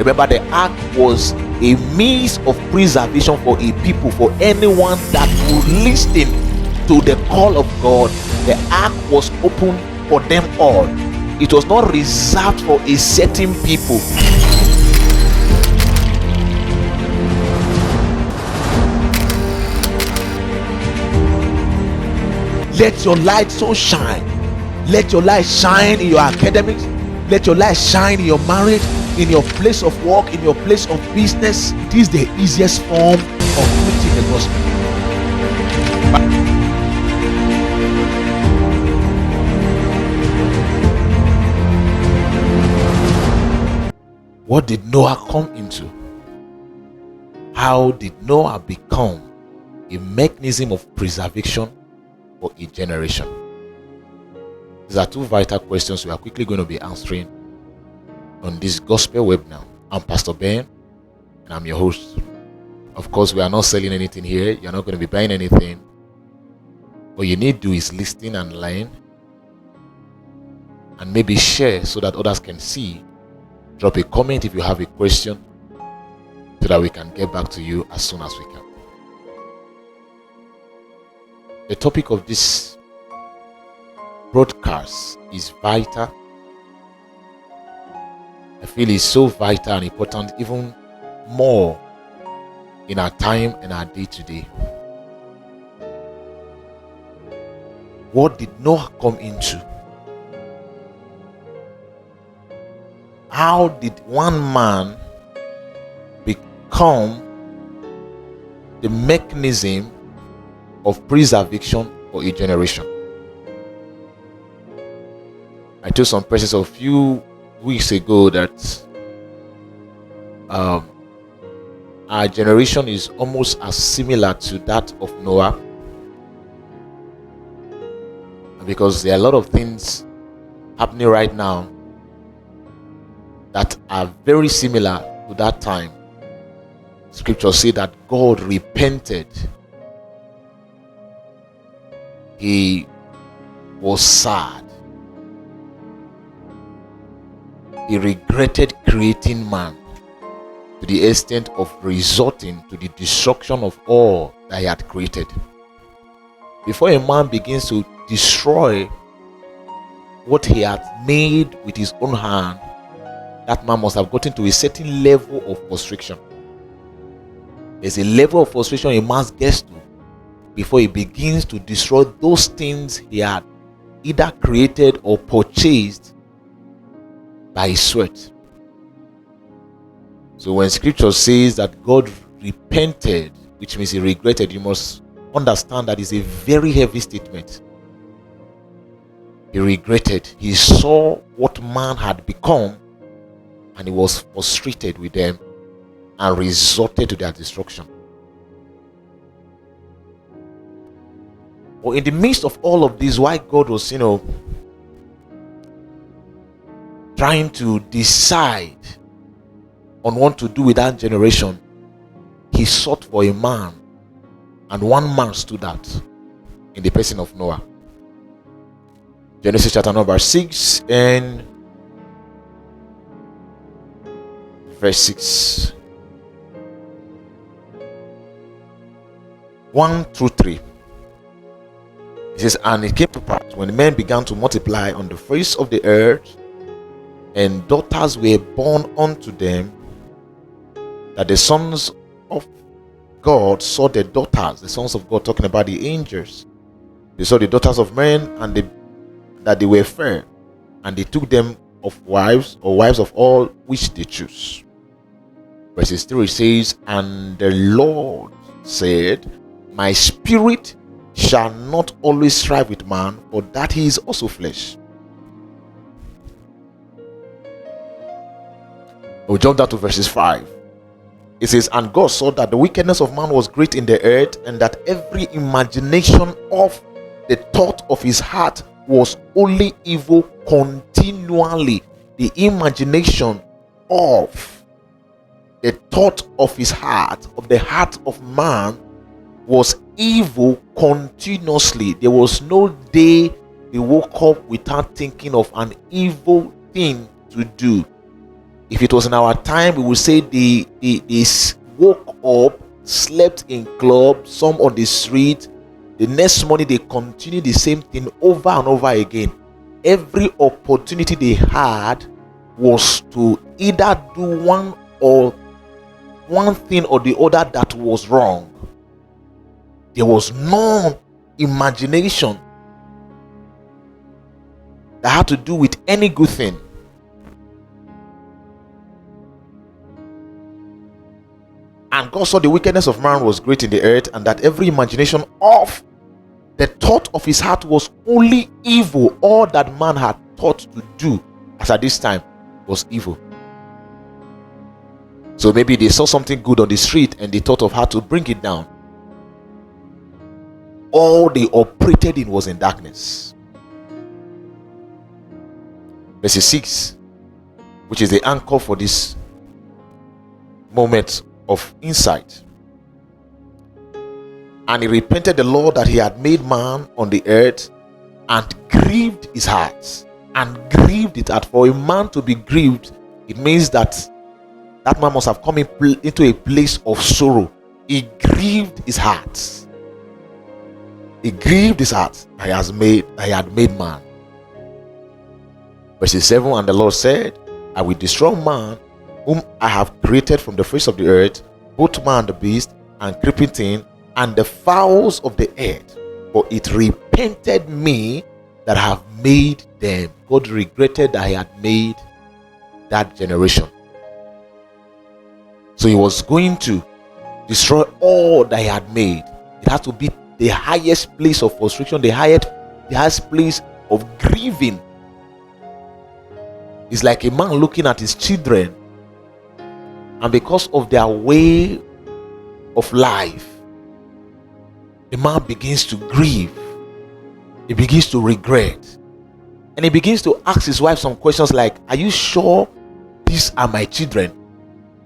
Remember, the ark was a means of preservation for a people, for anyone that would listen to the call of God. The ark was open for them all. It was not reserved for a certain people. Let your light so shine. Let your light shine in your academics. Let your light shine in your marriage, in your place of work, in your place of business. It is the easiest form of preaching the gospel. What did Noah come into? How did Noah become a mechanism of preservation for a generation? These are two vital questions we are quickly going to be answering on this gospel webinar. I'm Pastor Ben, and I'm your host. Of course, we are not selling anything here. You're not going to be buying anything. What you need to do is listen and learn, and maybe share so that others can see. Drop a comment if you have a question so that we can get back to you as soon as we can. The topic of this broadcast is vital. I feel it's so vital and important, even more in our time and our day to day. What did Noah come into? How did one man become the mechanism of preservation for a generation? I told some persons a few weeks ago that our generation is almost as similar to that of Noah, because there are a lot of things happening right now that are very similar to that time. Scripture says that God repented. He was sad. He regretted creating man to the extent of resorting to the destruction of all that he had created. Before a man begins to destroy what he had made with his own hand, that man must have gotten to a certain level of frustration. There's a level of frustration a man gets to before he begins to destroy those things he had either created or purchased by his sweat. So when scripture says that God repented, which means he regretted, you must understand that is a very heavy statement. He regretted. He saw what man had become, and he was frustrated with them and resorted to their destruction. But in the midst of all of this, why God was, trying to decide on what to do with that generation, he sought for a man, and one man stood out in the person of Noah. Genesis chapter number 6 and verse 6. 1 through 3. It says, and it came to pass when men began to multiply on the face of the earth, and daughters were born unto them, that the sons of God saw the daughters, the sons of God, talking about the angels. They saw the daughters of men, and that they were fair, and they took them of wives, or wives of all which they choose. Verses 3 says, and the Lord said, my spirit shall not always strive with man, for that he is also flesh. We'll jump down to verses 5. It says, and God saw that the wickedness of man was great in the earth, and that every imagination of the thought of his heart was only evil continually. The imagination of the thought of his heart, of the heart of man, was evil continuously. There was no day he woke up without thinking of an evil thing to do. If it was in our time, we would say they woke up, slept in club, some on the street. The next morning they continue the same thing over and over again. Every opportunity they had was to either do one thing or the other that was wrong. There was no imagination that had to do with any good thing. And God saw the wickedness of man was great in the earth, and that every imagination of the thought of his heart was only evil. All that man had thought to do as at this time was evil. So maybe they saw something good on the street and they thought of how to bring it down. All they operated in was in darkness. Verse 6, which is the anchor for this moment of insight. And he repented the Lord that he had made man on the earth, and grieved his heart. And grieved it heart. For a man to be grieved, it means that man must have come into a place of sorrow. He grieved his heart. He grieved his heart that he had made man. Verse 7, and the Lord said, I will destroy man whom I have created from the face of the earth, both man and the beast, and creeping thing, and the fowls of the earth, for it repented me that I have made them. God regretted that he had made that generation. So he was going to destroy all that he had made. It had to be the highest place of frustration, the highest place of grieving. It's like a man looking at his children, and because of their way of life, the man begins to grieve. He begins to regret. And he begins to ask his wife some questions like, are you sure these are my children?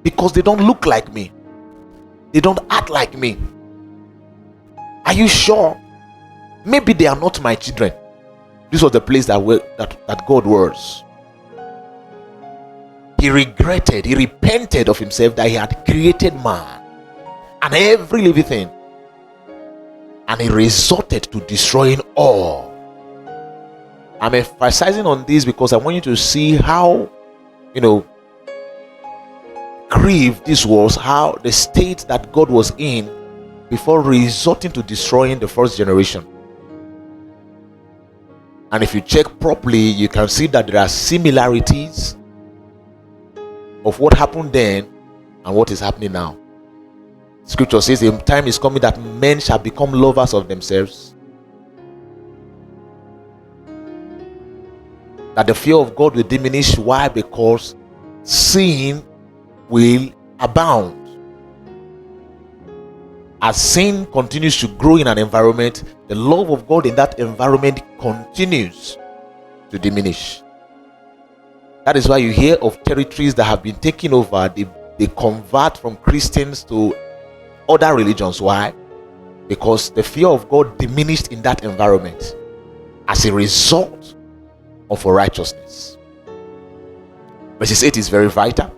Because they don't look like me. They don't act like me. Are you sure? Maybe they are not my children. This was the place that God was. He regretted, he repented of himself that he had created man and every living thing. And he resorted to destroying all. I'm emphasizing on this because I want you to see how, grieved this was, how the state that God was in before resorting to destroying the first generation. And if you check properly, you can see that there are similarities of what happened then and what is happening now. Scripture says the time is coming that men shall become lovers of themselves, that the fear of God will diminish. Why? Because sin will abound. As sin continues to grow in an environment, the love of God in that environment continues to diminish. That is why you hear of territories that have been taken over. They convert from Christians to other religions. Why? Because the fear of God diminished in that environment as a result of righteousness. Verse 8 is very vital.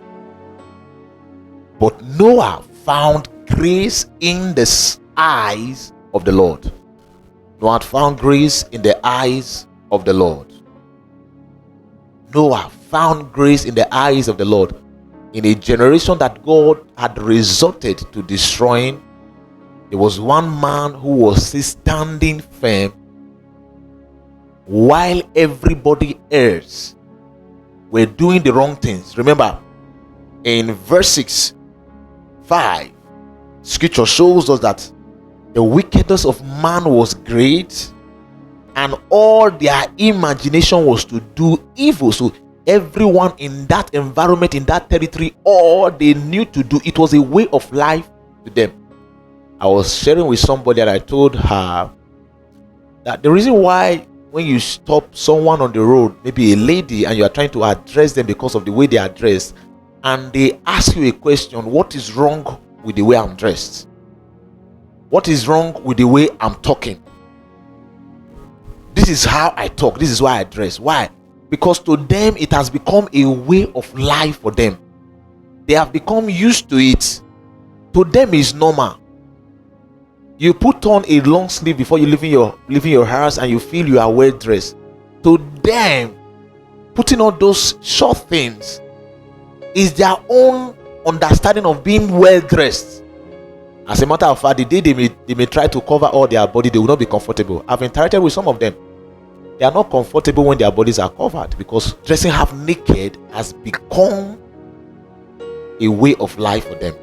But Noah found grace in the eyes of the Lord. Noah had found grace in the eyes of the Lord. Noah found grace in the eyes of the Lord. In a generation that God had resorted to destroying, there was one man who was still standing firm while everybody else were doing the wrong things. Remember, in verse 5, scripture shows us that the wickedness of man was great, and all their imagination was to do evil. So everyone in that environment, in that territory, all they knew to do, it was a way of life to them. I was sharing with somebody and I told her that the reason why when you stop someone on the road, maybe a lady, and you are trying to address them because of the way they are dressed, and they ask you a question, what is wrong with the way I'm dressed? What is wrong with the way I'm talking? This is how I talk. This is why I dress. Why? because to them it has become a way of life for them. They have become used to it. To them it's normal. You put on a long sleeve before you leave your house and you feel you are well dressed. To them, putting on those short things is their own understanding of being well dressed. As a matter of fact, the day they may try to cover all their body, they will not be comfortable. I've interacted with some of them. They are not comfortable when their bodies are covered, because dressing half naked has become a way of life for them.